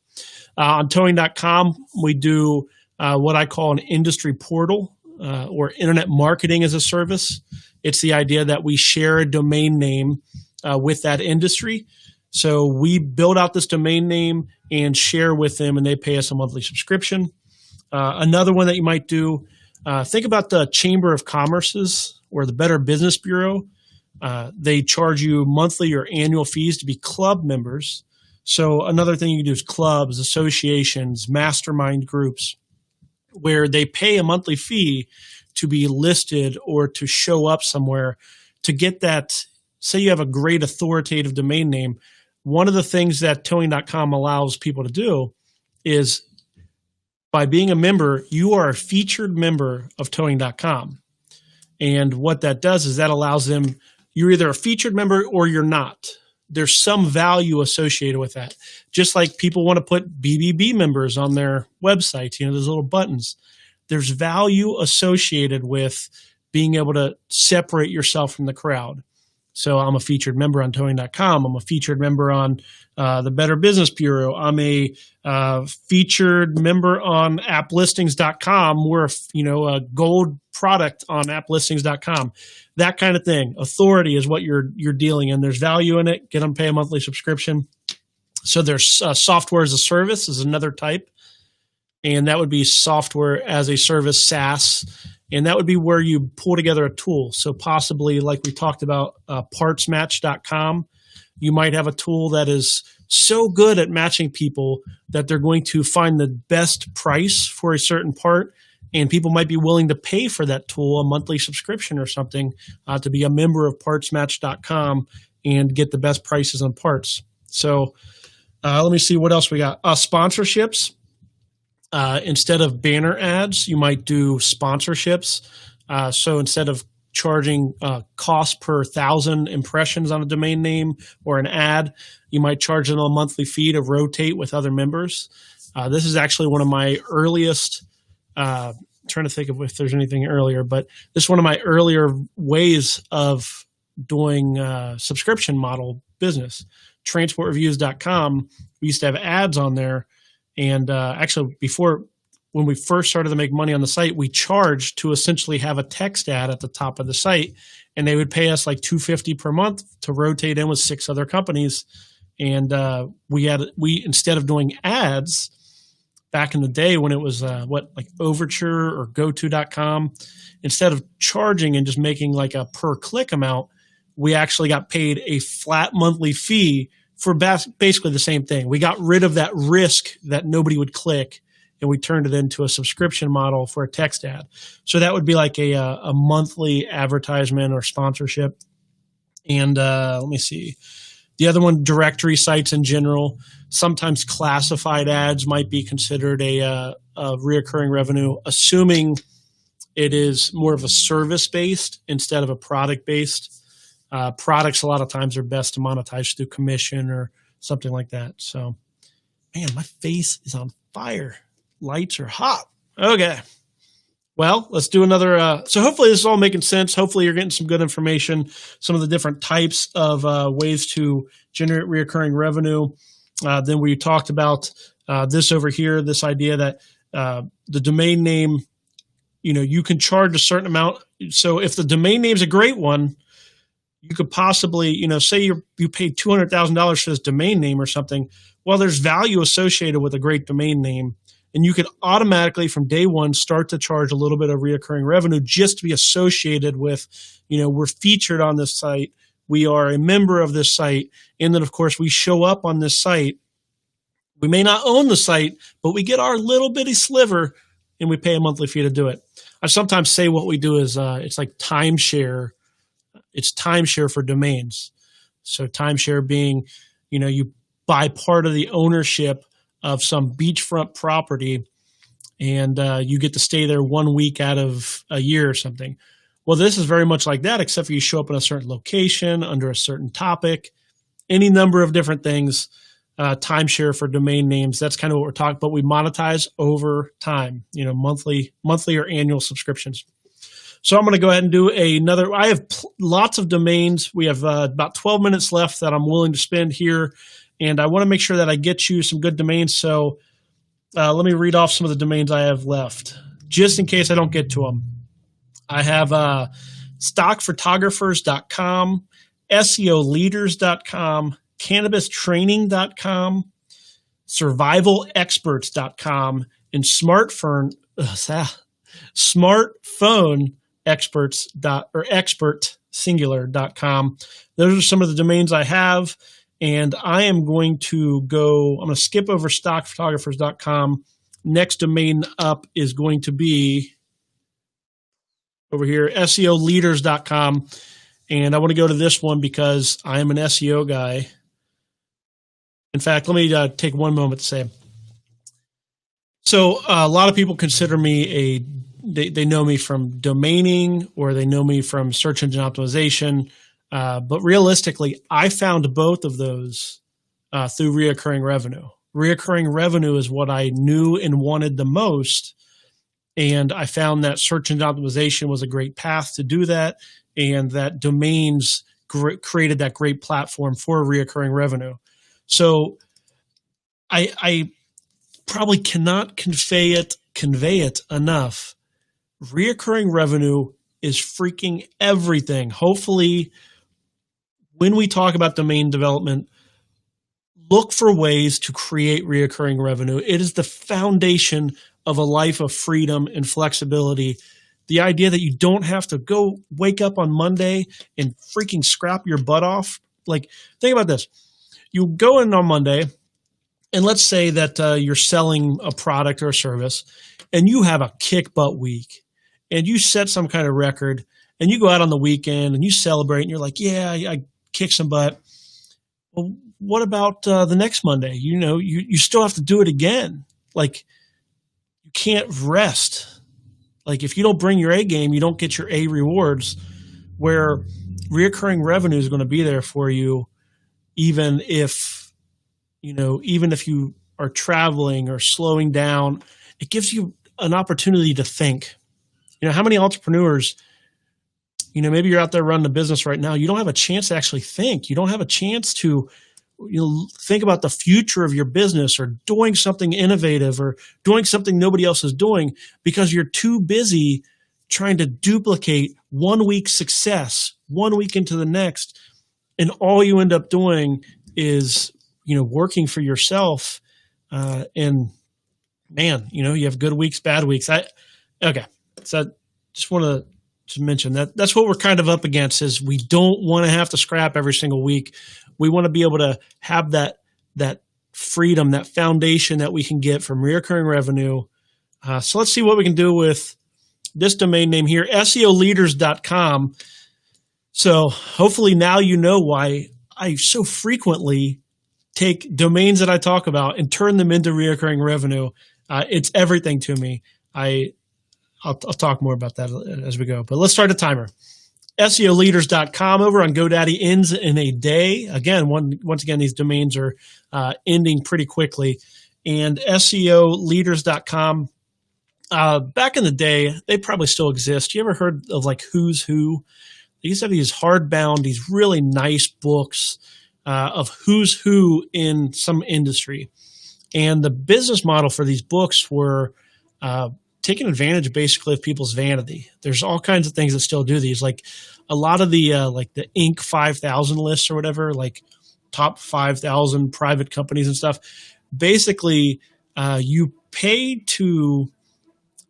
On towing.com, we do what I call an industry portal or internet marketing as a service. It's the idea that we share a domain name with that industry. So we build out this domain name and share with them, and they pay us a monthly subscription. Another one that you might do, think about the Chamber of Commerce's or the Better Business Bureau. They charge you monthly or annual fees to be club members. So another thing you can do is clubs, associations, mastermind groups, where they pay a monthly fee to be listed or to show up somewhere to get that. Say you have a great authoritative domain name. One of the things that towing.com allows people to do is, by being a member, you are a featured member of towing.com. And what that does is that allows them, you're either a featured member or you're not. There's some value associated with that. Just like people want to put BBB members on their websites, those little buttons. There's value associated with being able to separate yourself from the crowd. So I'm a featured member on towing.com. I'm a featured member on the Better Business Bureau. I'm a featured member on applistings.com. We're a gold product on applistings.com. That kind of thing. Authority is what you're dealing in. There's value in it. Get them, pay a monthly subscription. So there's software as a service is another type. And that would be software as a service, SaaS. And that would be where you pull together a tool. So possibly, like we talked about, partsmatch.com, you might have a tool that is so good at matching people that they're going to find the best price for a certain part. And people might be willing to pay for that tool, a monthly subscription or something, to be a member of partsmatch.com and get the best prices on parts. So let me see what else we got. Sponsorships. Instead of banner ads, you might do sponsorships. So instead of charging cost per 1,000 impressions on a domain name or an ad, you might charge them a monthly fee to rotate with other members. This is actually one of my earliest, trying to think of if there's anything earlier, but this is one of my earlier ways of doing subscription model business. Transportreviews.com, we used to have ads on there. And actually, when we first started to make money on the site, we charged to essentially have a text ad at the top of the site, and they would pay us like $250 per month to rotate in with 6 other companies. And we instead of doing ads back in the day when it was like Overture or GoTo.com, instead of charging and just making like a per click amount, we actually got paid a flat monthly fee for basically the same thing. We got rid of that risk that nobody would click, and we turned it into a subscription model for a text ad. So that would be like a monthly advertisement or sponsorship. And let me see. The other one, directory sites in general. Sometimes classified ads might be considered a reoccurring revenue, assuming it is more of a service-based instead of a product-based. Products a lot of times are best to monetize through commission or something like that. So, man, my face is on fire. Lights are hot. Okay. Well, let's do another. So hopefully this is all making sense. Hopefully you're getting some good information, some of the different types of ways to generate reoccurring revenue. Then we talked about this over here, this idea that the domain name, you can charge a certain amount. So if the domain name is a great one, you could possibly, say you paid $200,000 for this domain name or something. Well, there's value associated with a great domain name, and you could automatically from day one start to charge a little bit of reoccurring revenue just to be associated with, we're featured on this site. We are a member of this site. And then, of course, we show up on this site. We may not own the site, but we get our little bitty sliver, and we pay a monthly fee to do it. I sometimes say what we do is it's like timeshare. It's timeshare for domains. So timeshare being, you buy part of the ownership of some beachfront property, and you get to stay there 1 week out of a year or something. Well, this is very much like that, except for you show up in a certain location under a certain topic, any number of different things. Timeshare for domain names. That's kind of what we're talking about. We monetize over time, monthly or annual subscriptions. So I'm going to go ahead and do another. I have lots of domains. We have about 12 minutes left that I'm willing to spend here. And I want to make sure that I get you some good domains. So let me read off some of the domains I have left, just in case I don't get to them. I have stockphotographers.com, SEOleaders.com, cannabistraining.com, survivalexperts.com, and expertsingular.com. Those are some of the domains I have, and I am going to skip over stockphotographers.com. Next domain up is going to be over here, SEOleaders.com. And I want to go to this one because I am an SEO guy. In fact, let me take one moment to say. So a lot of people consider me they know me from domaining, or they know me from search engine optimization. But realistically, I found both of those through reoccurring revenue. Reoccurring revenue is what I knew and wanted the most. And I found that search engine optimization was a great path to do that, and that domains created that great platform for reoccurring revenue. So I probably cannot convey it enough. Reoccurring revenue is freaking everything. Hopefully, when we talk about domain development, look for ways to create reoccurring revenue. It is the foundation of a life of freedom and flexibility. The idea that you don't have to go wake up on Monday and freaking scrap your butt off. Like, think about this. You go in on Monday, and let's say that you're selling a product or a service, and you have a kick butt week, and you set some kind of record, and you go out on the weekend, and you celebrate, and you're like, yeah, I kicked some butt. Well, what about the next Monday? You still have to do it again. Like, you can't rest. Like, if you don't bring your A game, you don't get your A rewards, where reoccurring revenue is going to be there for you, even if you are traveling or slowing down. It gives you an opportunity to think. How many entrepreneurs, maybe you're out there running a business right now, you don't have a chance to actually think. You don't have a chance to think about the future of your business, or doing something innovative, or doing something nobody else is doing, because you're too busy trying to duplicate 1 week's success 1 week into the next. And all you end up doing is, working for yourself. And man, you have good weeks, bad weeks. So I just want to mention that's what we're kind of up against, is we don't want to have to scrap every single week. We want to be able to have that freedom, that foundation that we can get from reoccurring revenue. So let's see what we can do with this domain name here, SEOleaders.com. So hopefully now you know why I so frequently take domains that I talk about and turn them into reoccurring revenue. It's everything to me. I'll talk more about that as we go, but let's start a timer. SEOleaders.com over on GoDaddy ends in a day. Again, once again, these domains are ending pretty quickly. And SEOleaders.com, back in the day, they probably still exist. You ever heard of like Who's Who? They used to have these hardbound, these really nice books of who's who in some industry. And the business model for these books were taking advantage basically of people's vanity. There's all kinds of things that still do these, like a lot of the like the Inc. 5000 lists or whatever, like top 5,000 private companies and stuff. Basically, you pay to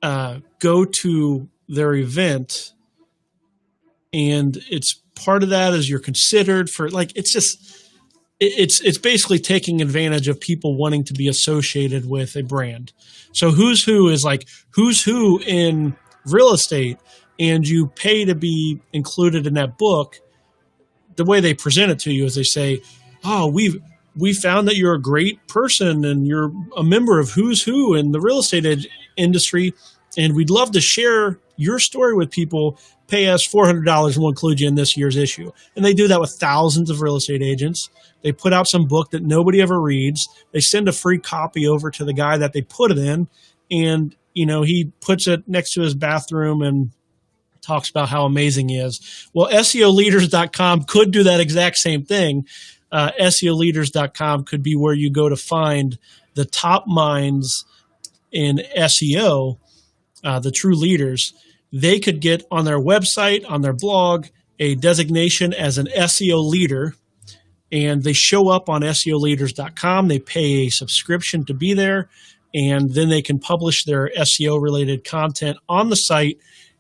go to their event, and it's part of that is you're considered for, like, it's basically taking advantage of people wanting to be associated with a brand. So Who's Who is like who's who in real estate, and you pay to be included in that book. The way they present it to you is they say, oh, we found that you're a great person and you're a member of Who's Who in the real estate industry, and we'd love to share your story with people. Pay us $400 and we'll include you in this year's issue. And they do that with thousands of real estate agents. They put out some book that nobody ever reads. They send a free copy over to the guy that they put it in, and he puts it next to his bathroom and talks about how amazing he is. Well, SEOleaders.com could do that exact same thing. SEOleaders.com could be where you go to find the top minds in SEO, the true leaders. They could get on their website, on their blog, a designation as an SEO leader, and they show up on SEOleaders.com. They pay a subscription to be there, and then they can publish their SEO-related content on the site,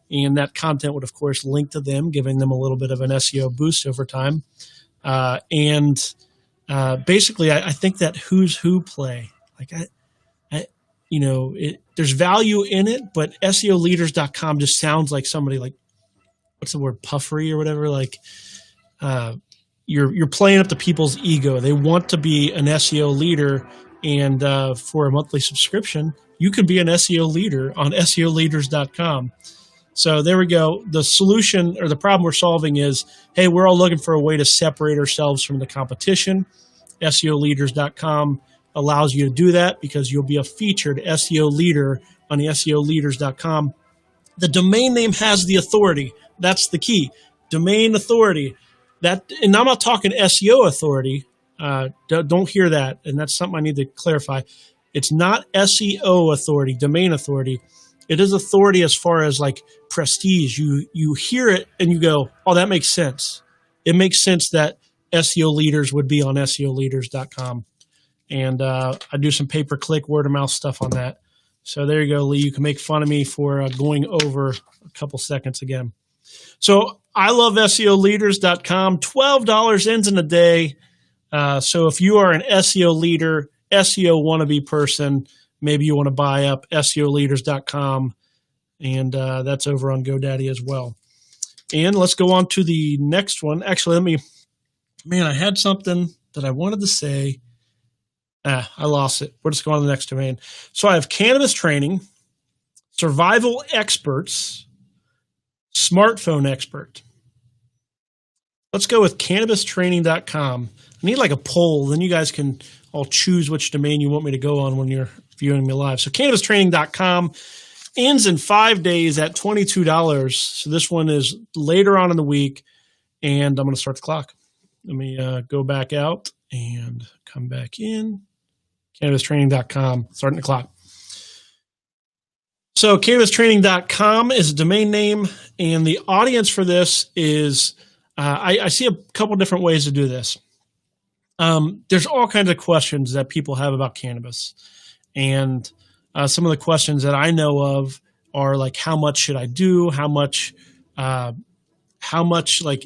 and that content would, of course, link to them, giving them a little bit of an SEO boost over time. Basically, I think that Who's Who play, like there's value in it, but SEOleaders.com just sounds like somebody, like, what's the word, puffery or whatever. Like, you're playing up to people's ego. They want to be an SEO leader, and for a monthly subscription, you can be an SEO leader on SEOleaders.com. So there we go. The solution, or the problem we're solving, is, hey, we're all looking for a way to separate ourselves from the competition. SEOleaders.com allows you to do that because you'll be a featured SEO leader on the SEOleaders.com. The domain name has the authority. That's the key. Domain authority. and I'm not talking SEO authority. Don't hear that. And that's something I need to clarify. It's not SEO authority, domain authority. It is authority as far as like prestige. You hear it and you go, oh, that makes sense. It makes sense that SEO leaders would be on SEOleaders.com. And I do some pay-per-click, word-of-mouth stuff on that. So there you go, Lee. You can make fun of me for going over a couple seconds again. So I love SEOleaders.com. $12 ends in a day. So if you are an SEO leader, SEO wannabe person, maybe you want to buy up SEOleaders.com. And that's over on GoDaddy as well. And let's go on to the next one. Actually, I had something that I wanted to say. I lost it. We're just going to the next domain. So I have cannabis training, survival experts, smartphone expert. Let's go with cannabistraining.com. I need like a poll. Then you guys can all choose which domain you want me to go on when you're viewing me live. So cannabistraining.com ends in 5 days at $22. So this one is later on in the week, and I'm going to start the clock. Let me go back out and come back in. Cannabistraining.com, starting the clock. So cannabistraining.com is a domain name, and the audience for this is, I see a couple different ways to do this. There's all kinds of questions that people have about cannabis. And some of the questions that I know of are like, how much should I do? How much like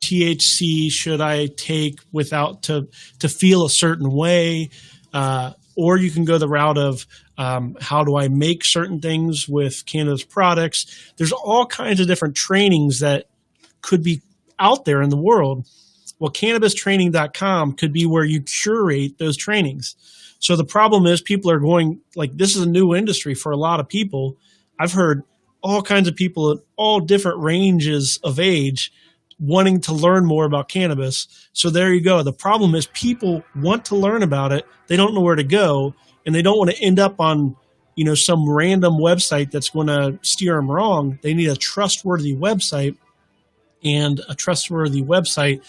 THC should I take without to feel a certain way? Or you can go the route of how do I make certain things with cannabis products? There's all kinds of different trainings that could be out there in the world. Well, cannabistraining.com could be where you curate those trainings. So the problem is people are going, like, this is a new industry for a lot of people. I've heard all kinds of people at all different ranges of age wanting to learn more about cannabis. So there you go. The problem is people want to learn about it. They don't know where to go, and they don't want to end up on, some random website that's going to steer them wrong. They need a trustworthy website, and a trustworthy website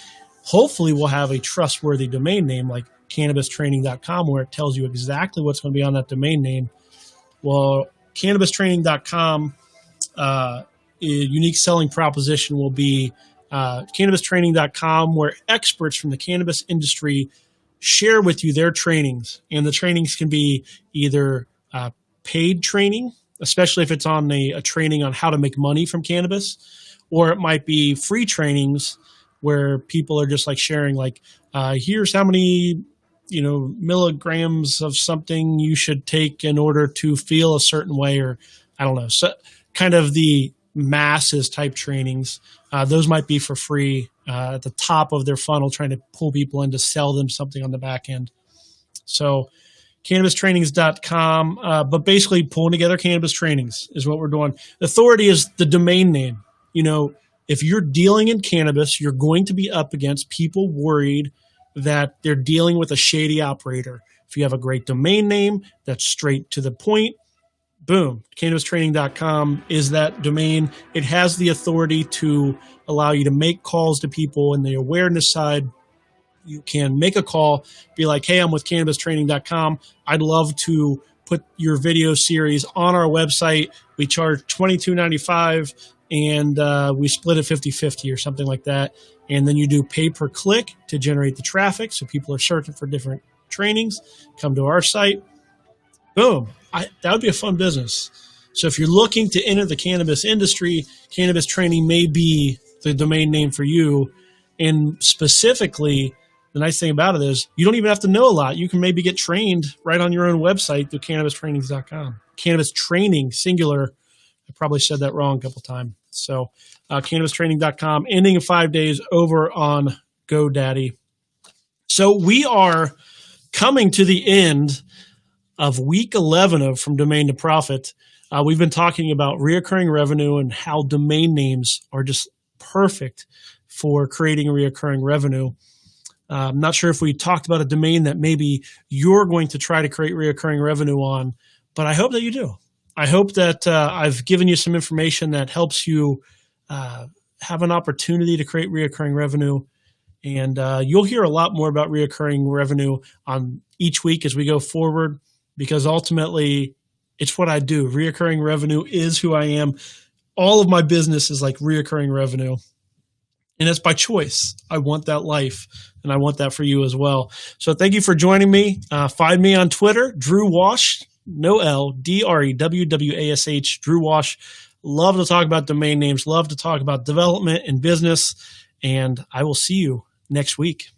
hopefully will have a trustworthy domain name like cannabistraining.com, where it tells you exactly what's going to be on that domain name. Well, cannabistraining.com, unique selling proposition will be cannabistraining.com, where experts from the cannabis industry share with you their trainings. And the trainings can be either paid training, especially if it's on a training on how to make money from cannabis, or it might be free trainings where people are just like sharing, like, here's how many, milligrams of something you should take in order to feel a certain way, or I don't know, so kind of the masses type trainings. Those might be for free at the top of their funnel, trying to pull people in to sell them something on the back end. So cannabistrainings.com, but basically pulling together cannabis trainings is what we're doing. Authority is the domain name. If you're dealing in cannabis, you're going to be up against people worried that they're dealing with a shady operator. If you have a great domain name that's straight to the point, boom, cannabistraining.com is that domain. It has the authority to allow you to make calls to people, and the awareness side, you can make a call, be like, hey, I'm with cannabistraining.com. I'd love to put your video series on our website. We charge $22.95, and we split it 50-50 or something like that. And then you do pay-per-click to generate the traffic, so people are searching for different trainings, come to our site. Boom. That would be a fun business. So if you're looking to enter the cannabis industry, Cannabis Training may be the domain name for you. And specifically, the nice thing about it is you don't even have to know a lot. You can maybe get trained right on your own website through cannabistrainings.com. Cannabis Training, singular. I probably said that wrong a couple times. So cannabistraining.com, ending in 5 days over on GoDaddy. So we are coming to the end of week 11 of From Domain to Profit. We've been talking about reoccurring revenue and how domain names are just perfect for creating reoccurring revenue. I'm not sure if we talked about a domain that maybe you're going to try to create reoccurring revenue on, but I hope that you do. I hope that I've given you some information that helps you have an opportunity to create reoccurring revenue. And you'll hear a lot more about reoccurring revenue on each week as we go forward, because ultimately it's what I do. Reoccurring revenue is who I am. All of my business is like reoccurring revenue. And it's by choice. I want that life, and I want that for you as well. So thank you for joining me. Find me on Twitter, Drew Wash, no L, DREWWASH, Drew Wash. Love to talk about domain names. Love to talk about development and business. And I will see you next week.